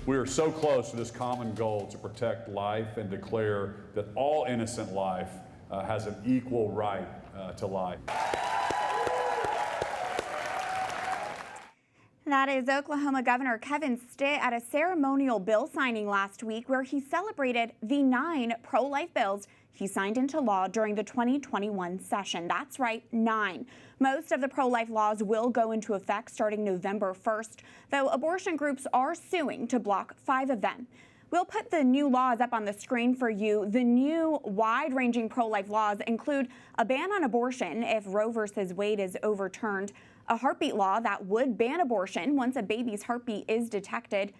We are so close to this common goal to protect life and declare that all innocent life has an equal right to life. That is Oklahoma Governor Kevin Stitt at a ceremonial bill signing last week where he celebrated the 9 pro-life bills he signed into law during the 2021 session. That's right, 9. Most of the pro-life laws will go into effect starting November 1st, though abortion groups are suing to block 5 of them. We'll put the new laws up on the screen for you. The new wide-ranging pro-life laws include a ban on abortion if Roe v. Wade is overturned, a heartbeat law that would ban abortion once a baby's heartbeat is detected.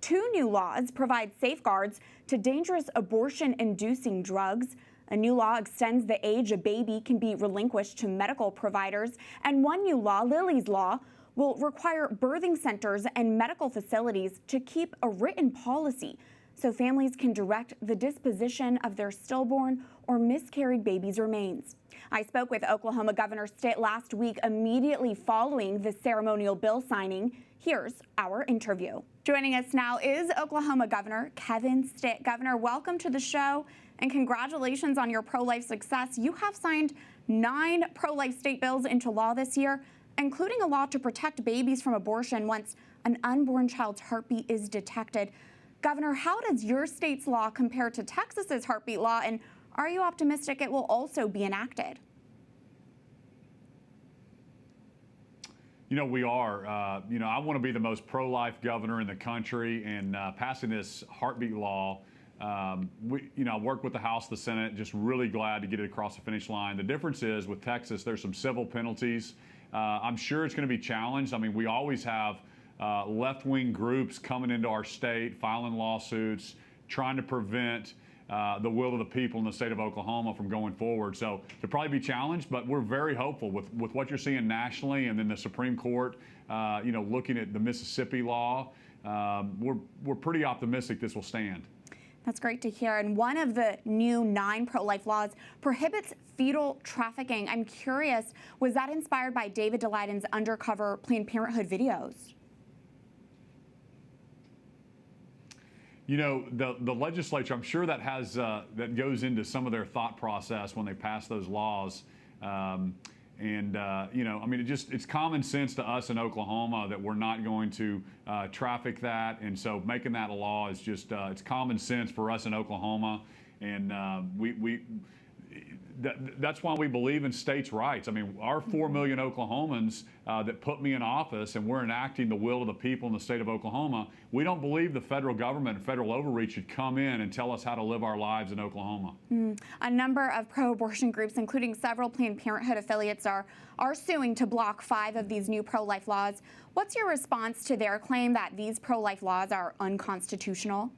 2 new laws provide safeguards to dangerous abortion-inducing drugs. A new law extends the age a baby can be relinquished to medical providers. And 1 new law, Lily's Law, will require birthing centers and medical facilities to keep a written policy so families can direct the disposition of their stillborn or miscarried baby's remains. I spoke with Oklahoma Governor Stitt last week immediately following the ceremonial bill signing. Here's our interview. Joining us now is Oklahoma Governor Kevin Stitt. Governor, welcome to the show and congratulations on your pro-life success. You have signed 9 pro-life state bills into law this year, including a law to protect babies from abortion once an unborn child's heartbeat is detected. Governor, how does your state's law compare to Texas's heartbeat law, and are you optimistic it will also be enacted? You know, we are. I want to be the most pro-life governor in the country, and passing this heartbeat law, I work with the House, the Senate, just really glad to get it across the finish line. The difference is with Texas, there's some civil penalties. I'm sure it's going to be challenged. I mean, we always have left-wing groups coming into our state, filing lawsuits, trying to prevent the will of the people in the state of Oklahoma from going forward. So they'll probably be challenged, but we're very hopeful with what you're seeing nationally, and then the Supreme Court, looking at the Mississippi law. We're pretty optimistic this will stand. That's great to hear. And one of the new 9 pro-life laws prohibits fetal trafficking. I'm curious, was that inspired by David Daleidon's undercover Planned Parenthood videos? You know, the legislature, I'm sure that has that goes into some of their thought process when they pass those laws. It's common sense to us in Oklahoma that we're not going to traffic that. And so making that a law is just, it's common sense for us in Oklahoma. And that's why we believe in states' rights. I mean, our 4 million Oklahomans that put me in office, and we're enacting the will of the people in the state of Oklahoma, we don't believe the federal government and federal overreach should come in and tell us how to live our lives in Oklahoma. A number of pro-abortion groups, including several Planned Parenthood affiliates, are suing to block 5 of these new pro-life laws. What's your response to their claim that these pro-life laws are unconstitutional?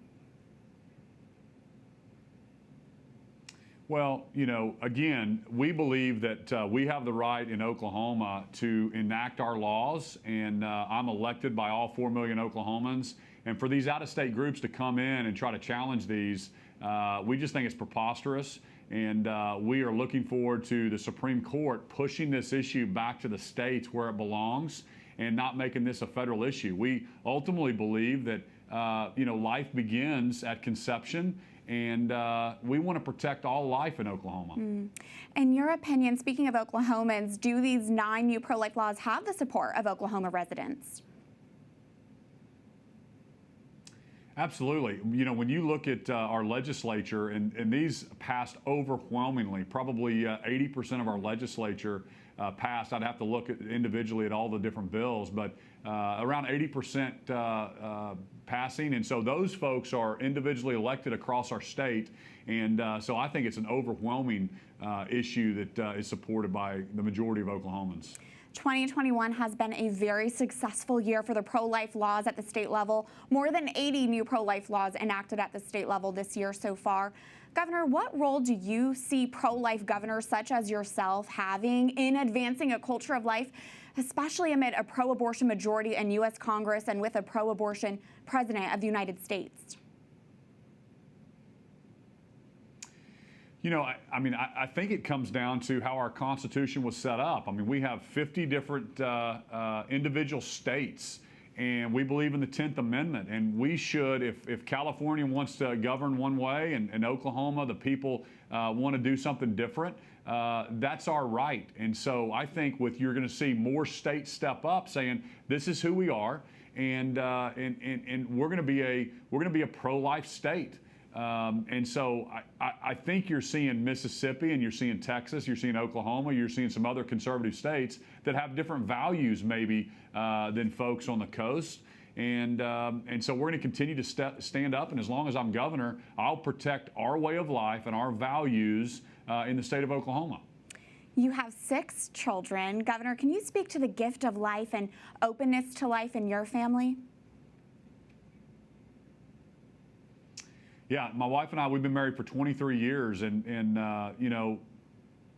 Well, again, we believe that we have the right in Oklahoma to enact our laws, and I'm elected by all 4 million Oklahomans. And for these out-of-state groups to come in and try to challenge these, we just think it's preposterous. And we are looking forward to the Supreme Court pushing this issue back to the states where it belongs and not making this a federal issue. We ultimately believe that, life begins at conception. And we want to protect all life in Oklahoma. In your opinion, speaking of Oklahomans, do these 9 new pro-life laws have the support of Oklahoma residents? Absolutely. When you look at our legislature, and these passed overwhelmingly, probably 80% of our legislature passed. I'd have to look individually at all the different bills, but around 80% passing. And so those folks are individually elected across our state. And so I think it's an overwhelming issue that is supported by the majority of Oklahomans. 2021 has been a very successful year for the pro-life laws at the state level. More than 80 new pro-life laws enacted at the state level this year so far. Governor, what role do you see pro-life governors such as yourself having in advancing a culture of life, especially amid a pro-abortion majority in U.S. Congress and with a pro-abortion president of the United States? I think it comes down to how our Constitution was set up. I mean, we have 50 different individual states, And we believe in the 10th Amendment. And we should, if California wants to govern one way and Oklahoma, the people want to do something different, that's our right. And so I think you're going to see more states step up saying, this is who we are. And we're going to be a pro-life state. And so I think you're seeing Mississippi and you're seeing Texas, you're seeing Oklahoma, you're seeing some other conservative states that have different values maybe than folks on the coast. And so we're going to continue to stand up. And as long as I'm governor, I'll protect our way of life and our values in the state of Oklahoma. You have 6 children. Governor, can you speak to the gift of life and openness to life in your family? Yeah, my wife and I, we've been married for 23 years. And you know,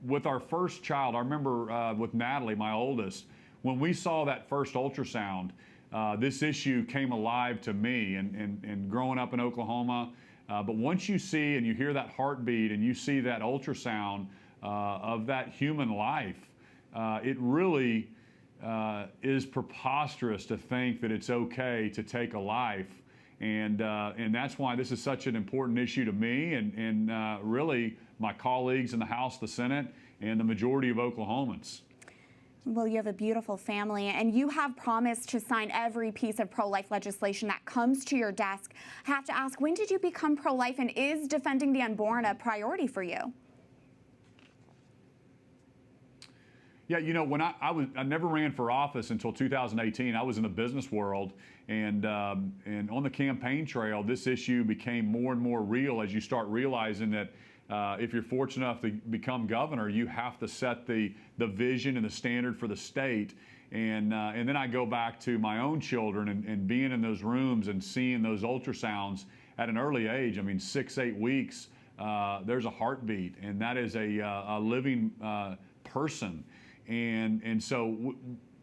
with our first child, I remember with Natalie, my oldest, when we saw that first ultrasound, this issue came alive to me and growing up in Oklahoma. But once you see and you hear that heartbeat and you see that ultrasound of that human life, it really is preposterous to think that it's okay to take a life. And that's why this is such an important issue to me and really my colleagues in the House, the Senate, and the majority of Oklahomans. Well, you have a beautiful family, and you have promised to sign every piece of pro-life legislation that comes to your desk. I have to ask, when did you become pro-life, and is defending the unborn a priority for you? Yeah, you know, when I never ran for office until 2018. I was in the business world, and on the campaign trail, this issue became more and more real as you start realizing that if you're fortunate enough to become governor, you have to set the vision and the standard for the state. And then I go back to my own children and being in those rooms and seeing those ultrasounds at an early age. I mean, 6-8 weeks, there's a heartbeat, and that is a living person. And so,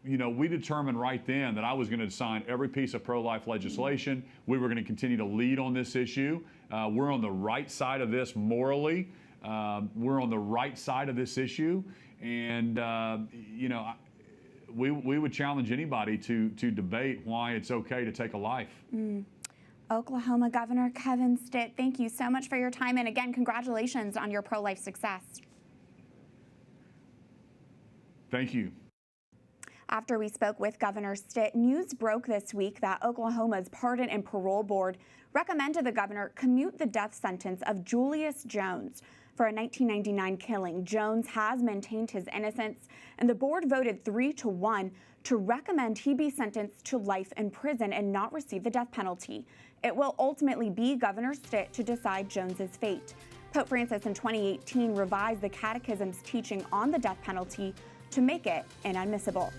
you know, we determined right then that I was going to sign every piece of pro-life legislation. We were going to continue to lead on this issue. We're on the right side of this morally. We're on the right side of this issue. And, you know, we would challenge anybody to debate why it's okay to take a life. Oklahoma Governor Kevin Stitt, thank you so much for your time. And again, congratulations on your pro-life success. Thank you. After we spoke with Governor Stitt, news broke this week that Oklahoma's Pardon and Parole Board recommended the governor commute the death sentence of Julius Jones. For a 1999 killing, Jones has maintained his innocence, and the board voted 3-1 to recommend he be sentenced to life in prison and not receive the death penalty. It will ultimately be Governor Stitt to decide Jones's fate. Pope Francis in 2018 revised the Catechism's teaching on the death penalty to make it inadmissible.